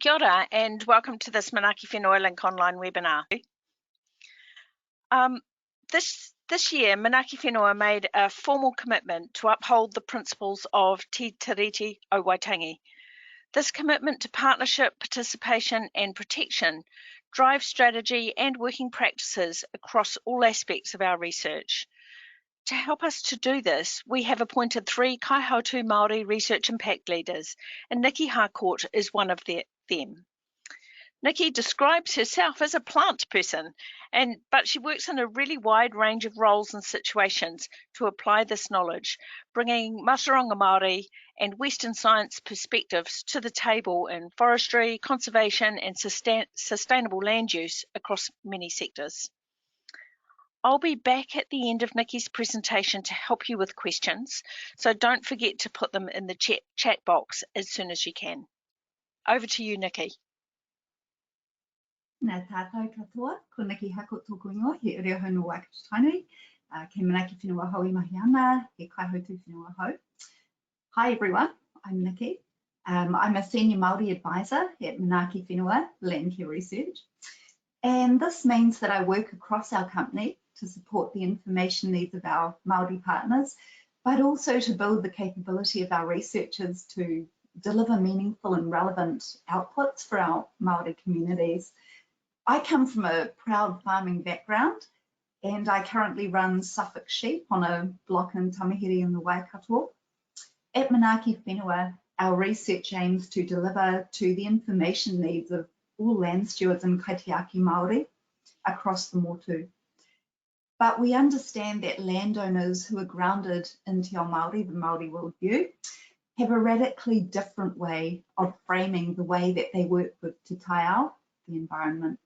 Kia ora and welcome to this Manaaki Whenua LINKOnline Webinar. This year, Manaaki Whenua made a formal commitment to uphold the principles of Te Tiriti o Waitangi. This commitment to partnership, participation and protection drives strategy and working practices across all aspects of our research. To help us to do this, we have appointed 3 Kaihautu Māori research impact leaders, and Nikki Harcourt is one of them. Nikki describes herself as a plant person, but she works in a really wide range of roles and situations to apply this knowledge, bringing Mātauranga Māori and Western science perspectives to the table in forestry, conservation and sustainable land use across many sectors. I'll be back at the end of Nikki's presentation to help you with questions, so don't forget to put them in the chat box as soon as you can. Over to you, Nikki. Nā tātou katoa, ko Nikki Harcourt tōku ingoa, he reo hau no Waikato Tainui, ke Manaaki Whenua hau I mahi ana, he Kaihautu Whenua hau. Hi everyone, I'm Nikki. I'm a Senior Māori Advisor at Manaaki Whenua Landcare Research. And this means that I work across our company to support the information needs of our Māori partners, but also to build the capability of our researchers to deliver meaningful and relevant outputs for our Māori communities. I come from a proud farming background and I currently run Suffolk sheep on a block in Tamahiri in the Waikato. At Manaaki Whenua, our research aims to deliver to the information needs of all land stewards and kaitiaki Māori across the motu. But we understand that landowners who are grounded in Te Ao Māori, the Māori worldview, have a radically different way of framing the way that they work with te taiao, the environment,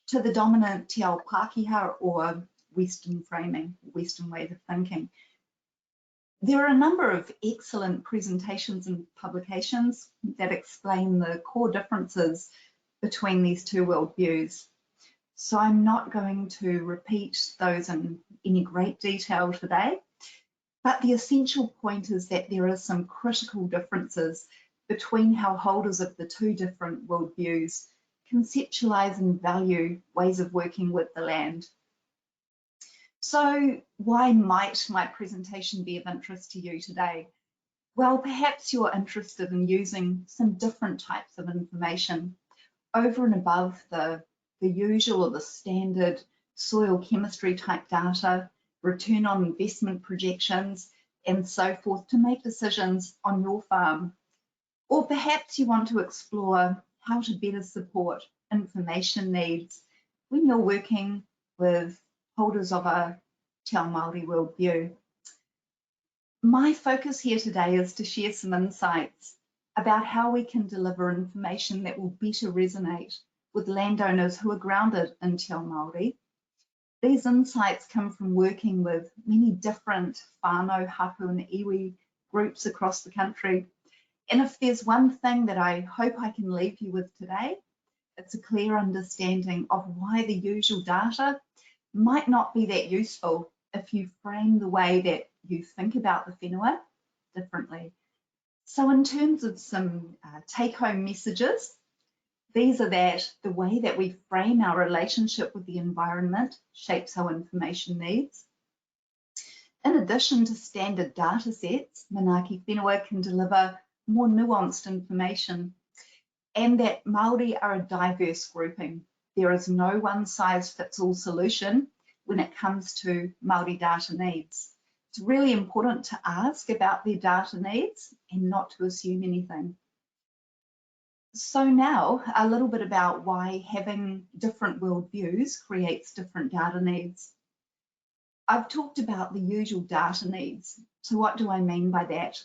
to the dominant Te Ao Pākehā or Western framing, Western ways of thinking. There are a number of excellent presentations and publications that explain the core differences between these two worldviews. So I'm not going to repeat those in any great detail today, but the essential point is that there are some critical differences between how holders of the two different worldviews conceptualize and value ways of working with the land. So why might my presentation be of interest to you today? Well, perhaps you're interested in using some different types of information over and above the usual or the standard soil chemistry type data, return on investment projections, and so forth to make decisions on your farm. Or perhaps you want to explore how to better support information needs when you're working with holders of a Te Ao Māori worldview. My focus here today is to share some insights about how we can deliver information that will better resonate with landowners who are grounded in Te Ao Māori. These insights come from working with many different whānau, hapu and iwi groups across the country. And if there's one thing that I hope I can leave you with today, it's a clear understanding of why the usual data might not be that useful if you frame the way that you think about the whenua differently. So in terms of some take-home messages, these are that the way that we frame our relationship with the environment shapes our information needs. In addition to standard data sets, Manaaki Whenua can deliver more nuanced information, and that Māori are a diverse grouping. There is no one-size-fits-all solution when it comes to Māori data needs. It's really important to ask about their data needs and not to assume anything. So now, a little bit about why having different worldviews creates different data needs. I've talked about the usual data needs. So what do I mean by that?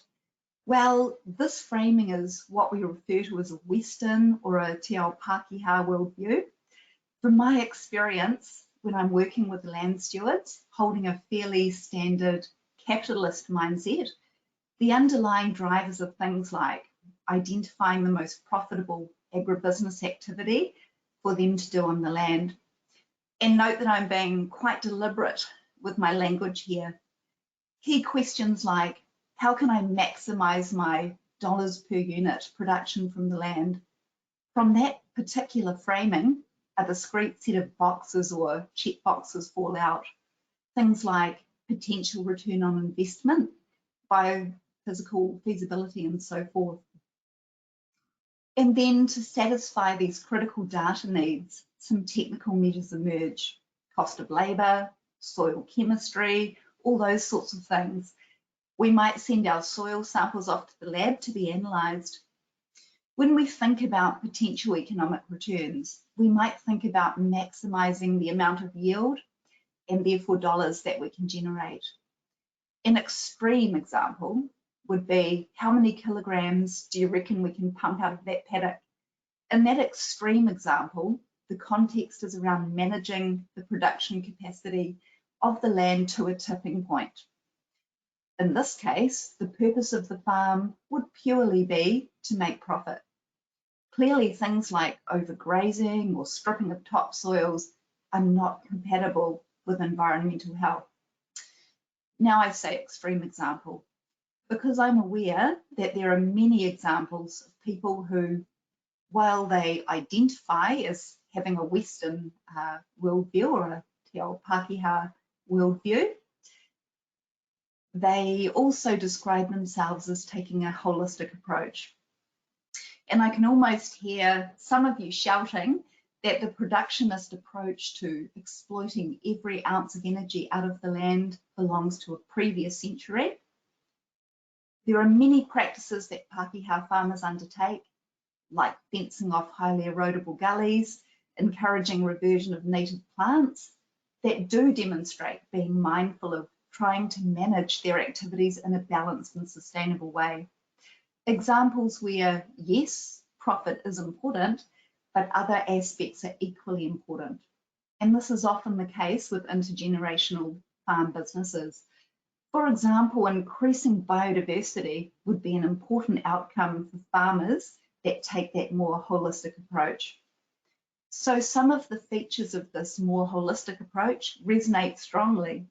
Well, this framing is what we refer to as a Western or a Te Ao Pākehā worldview. From my experience, when I'm working with land stewards holding a fairly standard capitalist mindset, the underlying drivers are things like identifying the most profitable agribusiness activity for them to do on the land. And note that I'm being quite deliberate with my language here. Key questions like, how can I maximize my dollars per unit production from the land? From that particular framing, a discrete set of boxes or check boxes fall out. Things like potential return on investment, biophysical feasibility, and so forth. And then to satisfy these critical data needs, some technical measures emerge. Cost of labour, soil chemistry, all those sorts of things. We might send our soil samples off to the lab to be analysed. When we think about potential economic returns, we might think about maximising the amount of yield and therefore dollars that we can generate. An extreme example would be, how many kilograms do you reckon we can pump out of that paddock? In that extreme example, the context is around managing the production capacity of the land to a tipping point. In this case, the purpose of the farm would purely be to make profit. Clearly, things like overgrazing or stripping of topsoils are not compatible with environmental health. Now I say extreme example, because I'm aware that there are many examples of people who, while they identify as having a Western worldview or a te ao Pākehā worldview, they also describe themselves as taking a holistic approach. And I can almost hear some of you shouting that the productionist approach to exploiting every ounce of energy out of the land belongs to a previous century. There are many practices that Pākehā farmers undertake, like fencing off highly erodible gullies, encouraging reversion of native plants, that do demonstrate being mindful of trying to manage their activities in a balanced and sustainable way. Examples where, yes, profit is important, but other aspects are equally important. And this is often the case with intergenerational farm businesses. For example, increasing biodiversity would be an important outcome for farmers that take that more holistic approach. So some of the features of this more holistic approach resonate strongly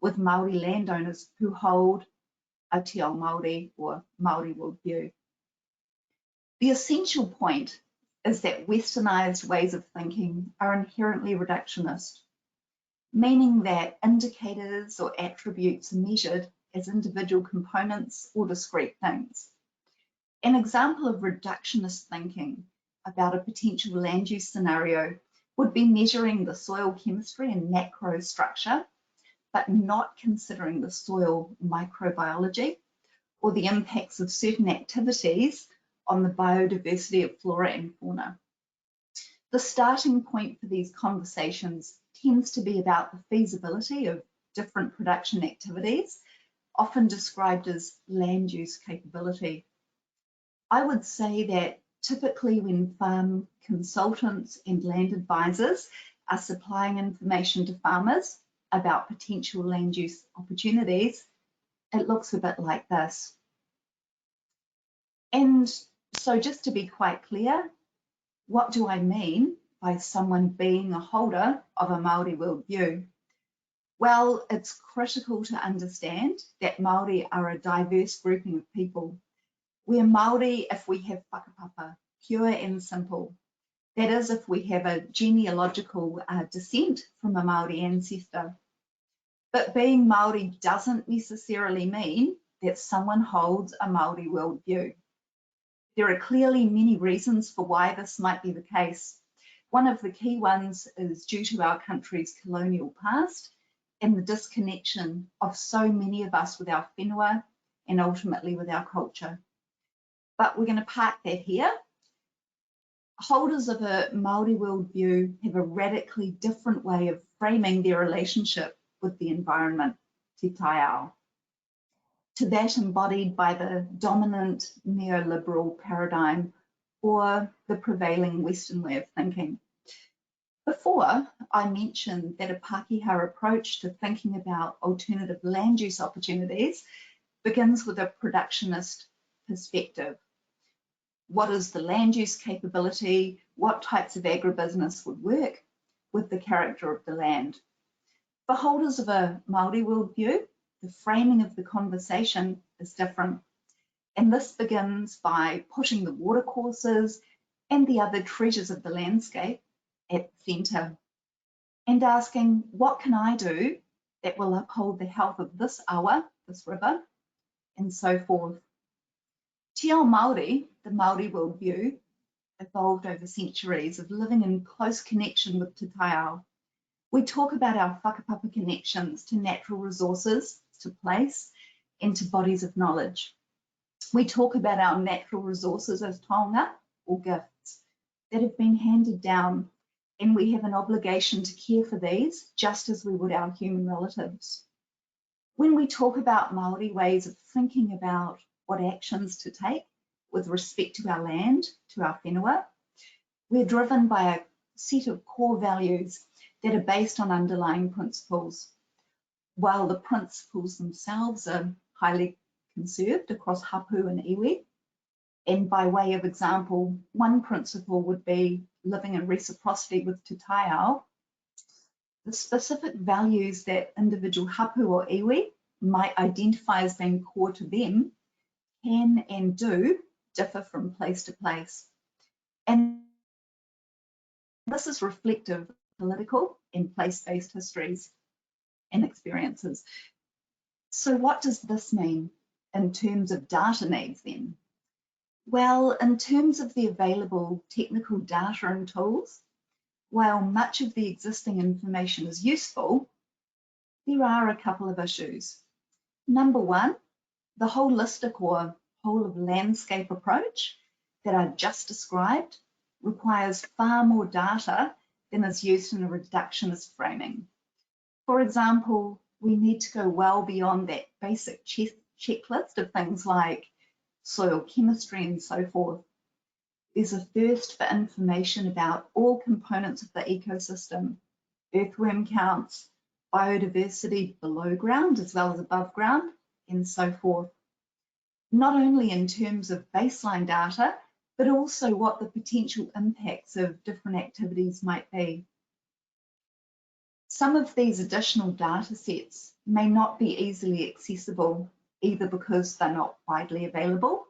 with Māori landowners who hold a te ao Māori or Māori worldview. The essential point is that westernised ways of thinking are inherently reductionist, meaning that indicators or attributes are measured as individual components or discrete things. An example of reductionist thinking about a potential land use scenario would be measuring the soil chemistry and macro structure, but not considering the soil microbiology or the impacts of certain activities on the biodiversity of flora and fauna. The starting point for these conversations tends to be about the feasibility of different production activities, often described as land use capability. I would say that typically when farm consultants and land advisors are supplying information to farmers about potential land use opportunities, it looks a bit like this. And so just to be quite clear, what do I mean by someone being a holder of a Māori worldview? Well, it's critical to understand that Māori are a diverse grouping of people. We're Māori if we have whakapapa, pure and simple. That is, if we have a genealogical descent from a Māori ancestor. But being Māori doesn't necessarily mean that someone holds a Māori worldview. There are clearly many reasons for why this might be the case. One of the key ones is due to our country's colonial past and the disconnection of so many of us with our whenua and ultimately with our culture. But we're going to park that here. Holders of a Māori worldview have a radically different way of framing their relationship with the environment, te taiao, to that embodied by the dominant neoliberal paradigm or the prevailing Western way of thinking. Before, I mentioned that a Pākehā approach to thinking about alternative land use opportunities begins with a productionist perspective. What is the land use capability? What types of agribusiness would work with the character of the land? For holders of a Māori worldview, the framing of the conversation is different. And this begins by putting the watercourses and the other treasures of the landscape at the centre, and asking, what can I do that will uphold the health of this awa, this river, and so forth. Te ao Māori, the Māori worldview, evolved over centuries of living in close connection with te taiao. We talk about our whakapapa connections to natural resources, to place, and to bodies of knowledge. We talk about our natural resources as taonga, or gifts, that have been handed down, and we have an obligation to care for these just as we would our human relatives. When we talk about Māori ways of thinking about what actions to take with respect to our land, to our whenua, we're driven by a set of core values that are based on underlying principles. While the principles themselves are highly conserved across hapu and iwi, and by way of example, one principle would be living in reciprocity with te taiao. The specific values that individual hapu or iwi might identify as being core to them can and do differ from place to place. And this is reflective of political and place-based histories and experiences. So what does this mean in terms of data needs then? Well, in terms of the available technical data and tools, while much of the existing information is useful, there are a couple of issues. Number one, the holistic or whole of landscape approach that I've just described requires far more data than is used in a reductionist framing. For example, we need to go well beyond that basic checklist of things like soil chemistry and so forth. There's a thirst for information about all components of the ecosystem, earthworm counts, biodiversity below ground as well as above ground, and so forth. Not only in terms of baseline data, but also what the potential impacts of different activities might be. Some of these additional data sets may not be easily accessible, either because they're not widely available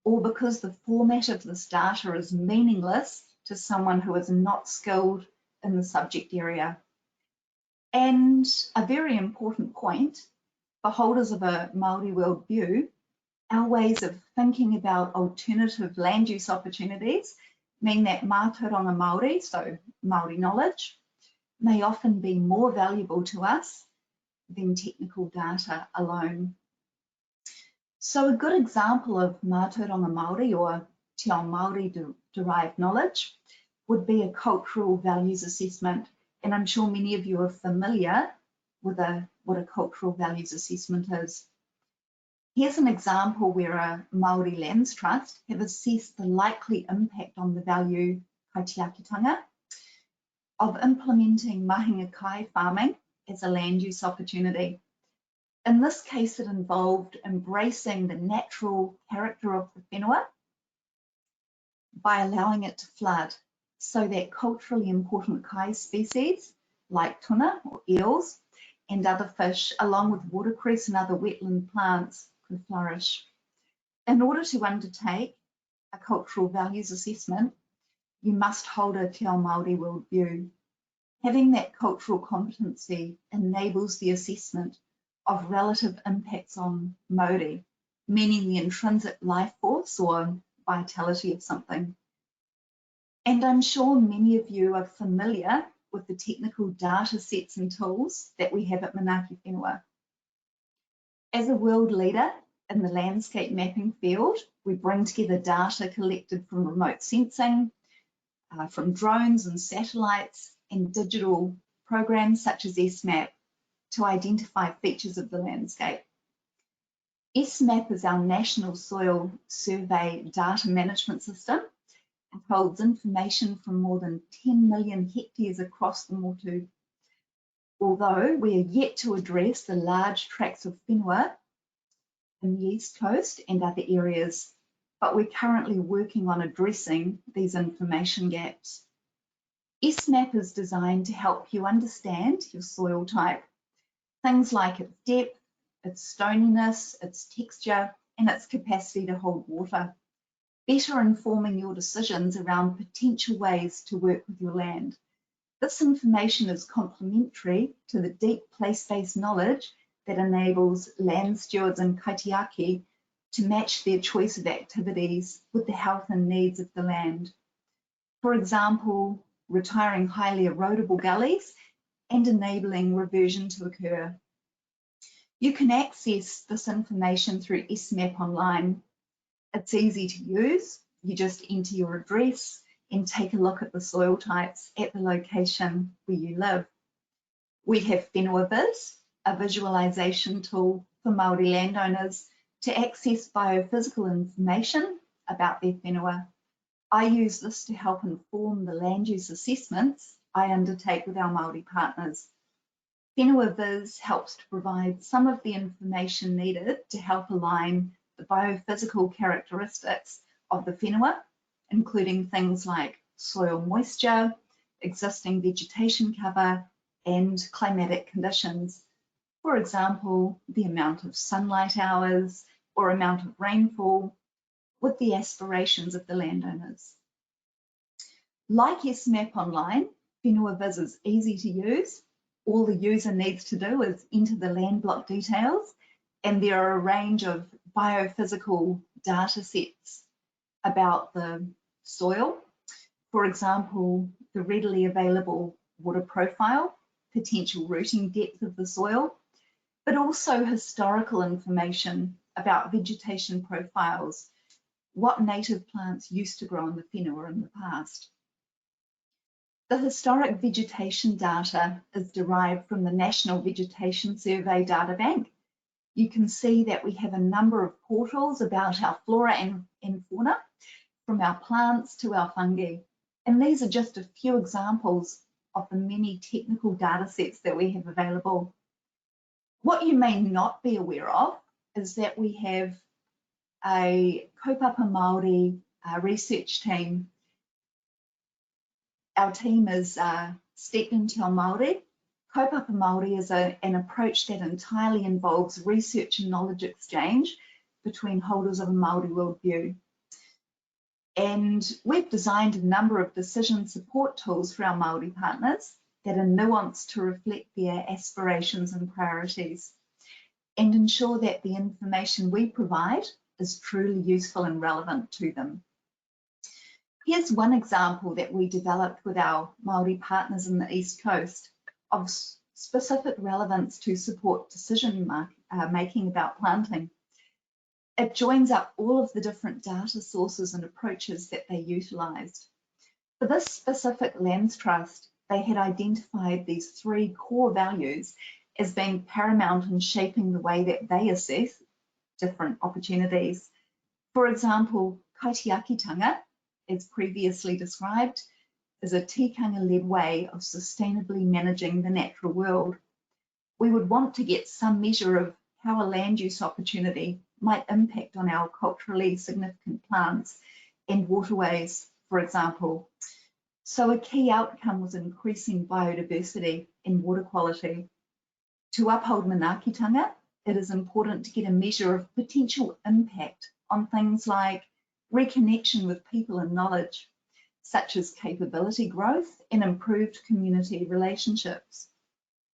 or because the format of this data is meaningless to someone who is not skilled in the subject area. And a very important point, for holders of a Māori worldview, our ways of thinking about alternative land use opportunities mean that mātauranga Māori, so Māori knowledge, may often be more valuable to us than technical data alone. So a good example of mātauranga Māori or te ao Māori derived knowledge would be a cultural values assessment. And I'm sure many of you are familiar with what a cultural values assessment is. Here's an example where a Māori Lands Trust have assessed the likely impact on the value kaitiakitanga of implementing mahinga kai farming as a land use opportunity. In this case, it involved embracing the natural character of the whenua by allowing it to flood so that culturally important kai species like tuna or eels and other fish, along with watercress and other wetland plants, could flourish. In order to undertake a cultural values assessment, you must hold a te ao Māori worldview. Having that cultural competency enables the assessment of relative impacts on Māori, meaning the intrinsic life force or vitality of something. And I'm sure many of you are familiar with the technical data sets and tools that we have at Manaaki Whenua. As a world leader in the landscape mapping field, we bring together data collected from remote sensing, from drones and satellites, and digital programs such as SMAP to identify features of the landscape. SMAP is our National Soil Survey data management system and holds information from more than 10 million hectares across the motu. Although we are yet to address the large tracts of whenua in the East Coast and other areas, but we're currently working on addressing these information gaps. SMAP is designed to help you understand your soil type, things like its depth, its stoniness, its texture, and its capacity to hold water. better informing your decisions around potential ways to work with your land. This information is complementary to the deep place-based knowledge that enables land stewards and kaitiaki to match their choice of activities with the health and needs of the land. For example, retiring highly erodible gullies and enabling reversion to occur. You can access this information through LINKOnline. It's easy to use. You just enter your address and take a look at the soil types at the location where you live. We have Whenua Viz, a visualization tool for Māori landowners to access biophysical information about their whenua. I use this to help inform the land use assessments I undertake with our Māori partners. Whenua Viz helps to provide some of the information needed to help align the biophysical characteristics of the whenua, including things like soil moisture, existing vegetation cover, and climatic conditions. For example, the amount of sunlight hours or amount of rainfall, with the aspirations of the landowners. Like LINKOnline, Whenua Viz is easy to use. All the user needs to do is enter the land block details, and there are a range of biophysical data sets about the soil. For example, the readily available water profile, potential rooting depth of the soil, but also historical information about vegetation profiles, what native plants used to grow in the whenua in the past. The historic vegetation data is derived from the National Vegetation Survey Data Bank. You can see that we have a number of portals about our flora and fauna, from our plants to our fungi. And these are just a few examples of the many technical data sets that we have available. What you may not be aware of is that we have a kaupapa Māori research team. Our team is steeped in te ao Māori. Kaupapa Māori is an approach that entirely involves research and knowledge exchange between holders of a Māori worldview. And we've designed a number of decision support tools for our Māori partners that are nuanced to reflect their aspirations and priorities, and ensure that the information we provide is truly useful and relevant to them. Here's one example that we developed with our Māori partners in the East Coast of specific relevance to support decision making about planting. It joins up all of the different data sources and approaches that they utilised. For this specific lands trust, they had identified these 3 core values as being paramount in shaping the way that they assess different opportunities. For example, kaitiakitanga, as previously described, is a tikanga-led way of sustainably managing the natural world. We would want to get some measure of how a land use opportunity might impact on our culturally significant plants and waterways, for example. So a key outcome was increasing biodiversity and water quality. To uphold manaakitanga, it is important to get a measure of potential impact on things like reconnection with people and knowledge, such as capability growth and improved community relationships.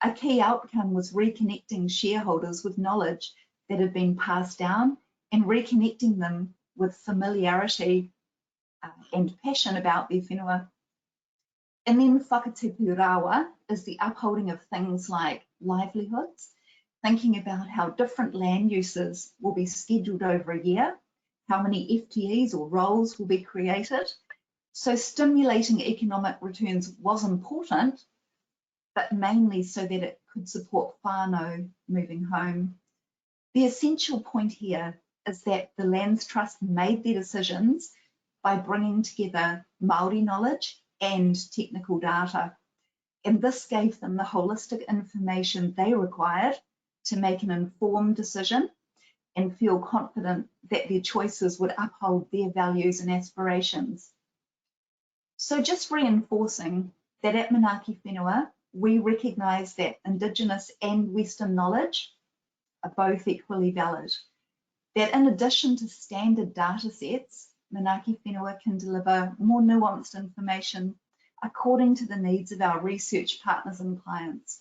A key outcome was reconnecting shareholders with knowledge that had been passed down and reconnecting them with familiarity and passion about their whenua. And then whakatipu rawa is the upholding of things like livelihoods, thinking about how different land uses will be scheduled over a year, how many FTEs or roles will be created. So stimulating economic returns was important, but mainly so that it could support whānau moving home. The essential point here is that the Lands Trust made their decisions by bringing together Māori knowledge and technical data. And this gave them the holistic information they required to make an informed decision and feel confident that their choices would uphold their values and aspirations. So just reinforcing that at Manaaki Whenua, we recognise that Indigenous and Western knowledge are both equally valid. That in addition to standard data sets, Manaaki Whenua can deliver more nuanced information according to the needs of our research partners and clients.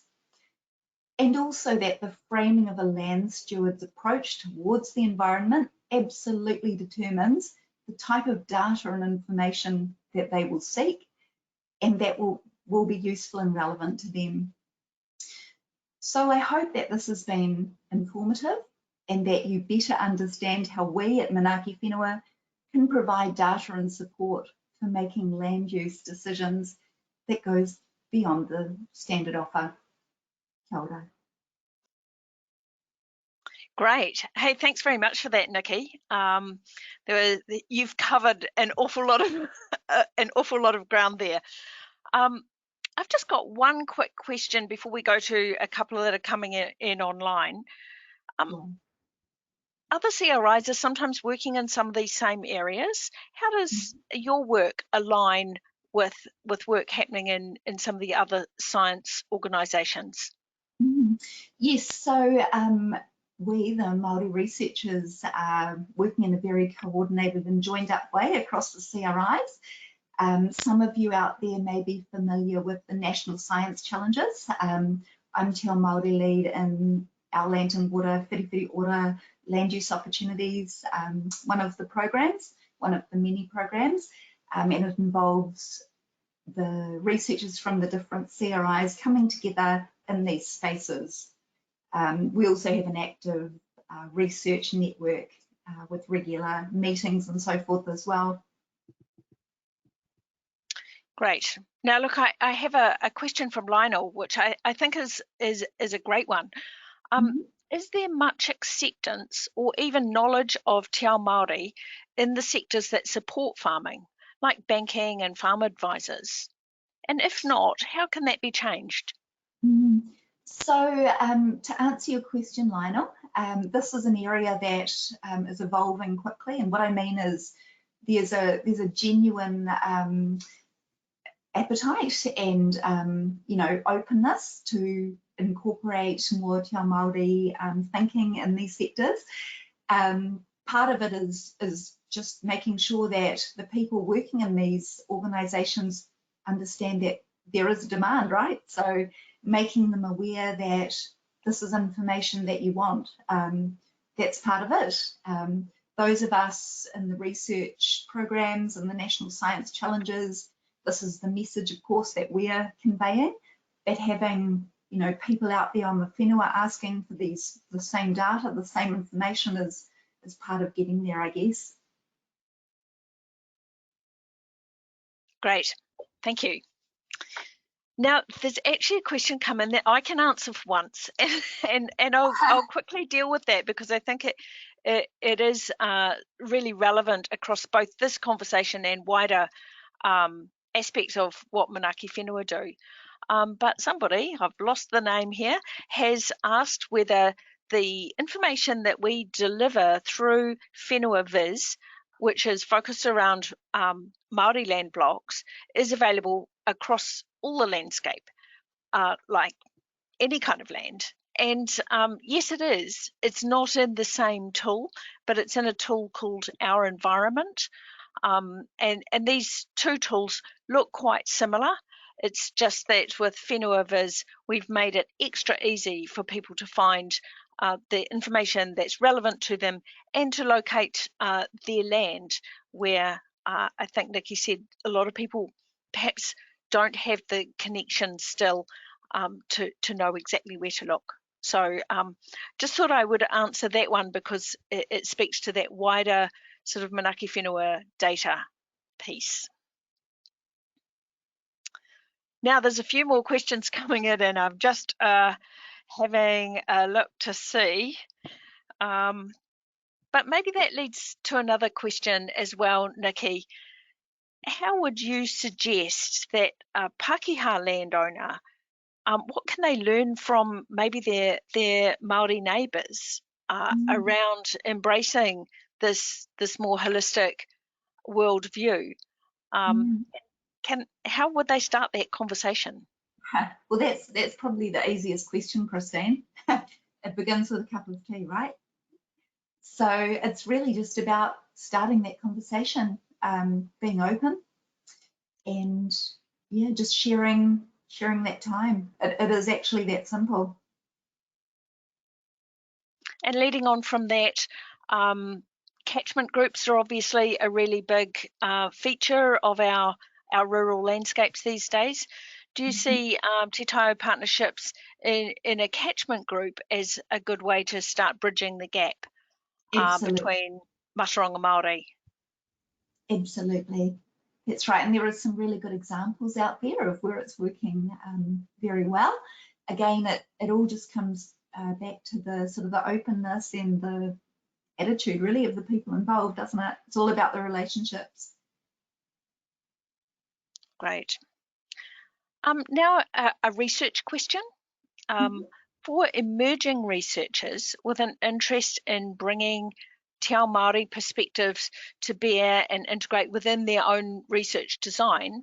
And also that the framing of a land steward's approach towards the environment absolutely determines the type of data and information that they will seek, and that will be useful and relevant to them. So I hope that this has been informative and that you better understand how we at Manaaki Whenua can provide data and support for making land use decisions that goes beyond the standard offer. Kia ora. Great. Hey, thanks very much for that, Nikki. You've covered an awful lot of ground there. I've just got one quick question before we go to a couple that are coming in online. Other CRIs are sometimes working in some of these same areas. How does your work align with work happening in some of the other science organisations? Yes, so we, the Māori researchers, are working in a very coordinated and joined up way across the CRIs. Some of you out there may be familiar with the National Science Challenges. I'm Te Ao Māori lead in our land and water, whiriwhiri ora, land use opportunities, one of the programs, one of the many programs, and it involves the researchers from the different CRIs coming together in these spaces. We also have an active research network with regular meetings and so forth as well. Great. Now, look, I have a question from Lionel, which I think is a great one. Is there much acceptance or even knowledge of Te Ao Māori in the sectors that support farming, like banking and farm advisors? And if not, how can that be changed? So to answer your question, Lionel, this is an area that is evolving quickly, and what I mean is there's a genuine appetite and openness to incorporate more Te Ao Māori thinking in these sectors. Part of it is just making sure that the people working in these organisations understand that there is a demand, right? So making them aware that this is information that you want. That's part of it. Those of us in the research programs and the National Science Challenges, this is the message, of course, that we're conveying, that having people out there on the whenua asking for the same data, the same information is part of getting there, I guess. Great, thank you. Now, there's actually a question come in that I can answer for once, and I'll quickly deal with that because I think it is really relevant across both this conversation and wider aspects of what Manaaki Whenua do. But somebody, I've lost the name here, has asked whether the information that we deliver through Whenua Viz, which is focused around Māori land blocks, is available across all the landscape, like any kind of land. And yes, it is. It's not in the same tool, but it's in a tool called Our Environment. And these two tools look quite similar. It's just that with Whenua Viz, we've made it extra easy for people to find the information that's relevant to them and to locate their land where I think Nikki said a lot of people perhaps don't have the connection still to know exactly where to look. So just thought I would answer that one because it speaks to that wider sort of Manaaki Whenua data piece. Now there's a few more questions coming in and I'm just having a look to see. But maybe that leads to another question as well, Nikki. How would you suggest that a Pākehā landowner, what can they learn from maybe their Māori neighbours around embracing this more holistic worldview? How would they start that conversation? Well, that's probably the easiest question, Christine. It begins with a cup of tea, right? So it's really just about starting that conversation, being open, and yeah, just sharing that time. It is actually that simple. And leading on from that, catchment groups are obviously a really big feature of our rural landscapes these days. Do you see te taiao partnerships in a catchment group as a good way to start bridging the gap between Mataronga Māori? Absolutely. That's right. And there are some really good examples out there of where it's working very well. Again, it all just comes back to the sort of the openness and the attitude really of the people involved, doesn't it? It's all about the relationships. Great. Now a research question. For emerging researchers with an interest in bringing te ao Māori perspectives to bear and integrate within their own research design,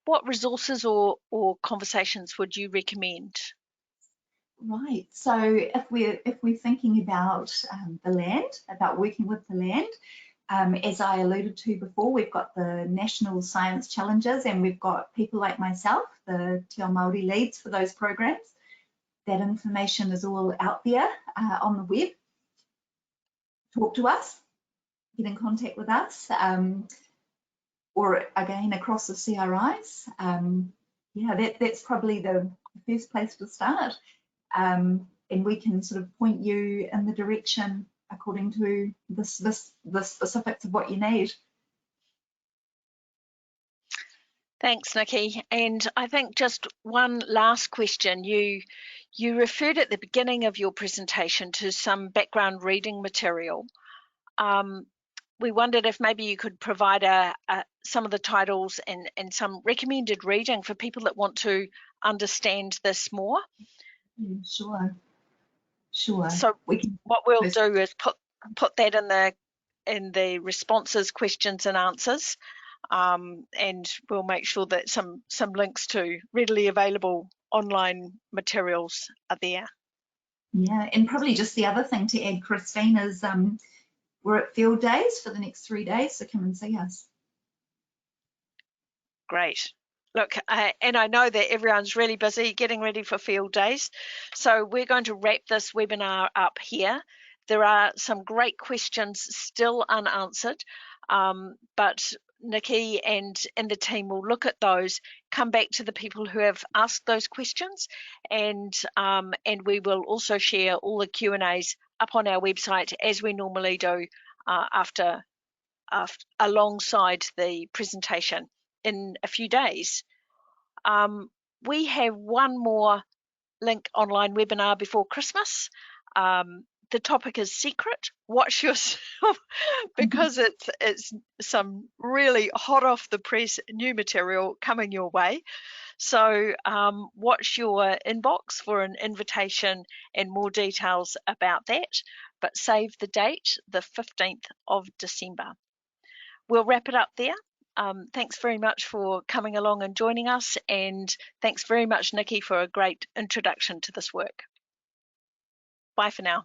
what resources or conversations would you recommend? Right. So if we're thinking about the land, about working with the land, as I alluded to before, we've got the National Science Challenges, and we've got people like myself, the Te Ao Māori leads for those programs. That information is all out there on the web. Talk to us, get in contact with us, or again across the CRIs. Yeah, that's probably the first place to start. And we can sort of point you in the direction according to the specifics of what you need. Thanks, Nikki. And I think just one last question. You referred at the beginning of your presentation to some background reading material. We wondered if maybe you could provide some of the titles and some recommended reading for people that want to understand this more. Yeah, sure. So what we'll do is put that in the responses, questions and answers, and we'll make sure that some links to readily available online materials are there. Yeah, and probably just the other thing to add, Christine, is we're at field days for the next 3 days, so come and see us. Great. Look, and I know that everyone's really busy getting ready for field days, so we're going to wrap this webinar up here. There are some great questions still unanswered, but Nikki and the team will look at those, come back to the people who have asked those questions, and we will also share all the Q&As up on our website as we normally do after alongside the presentation in a few days. We have one more LINKOnline webinar before Christmas. The topic is secret. Watch yourself because it's some really hot off the press new material coming your way. So watch your inbox for an invitation and more details about that. But save the date, the 15th of December. We'll wrap it up there. Thanks very much for coming along and joining us, and thanks very much, Nikki, for a great introduction to this work. Bye for now.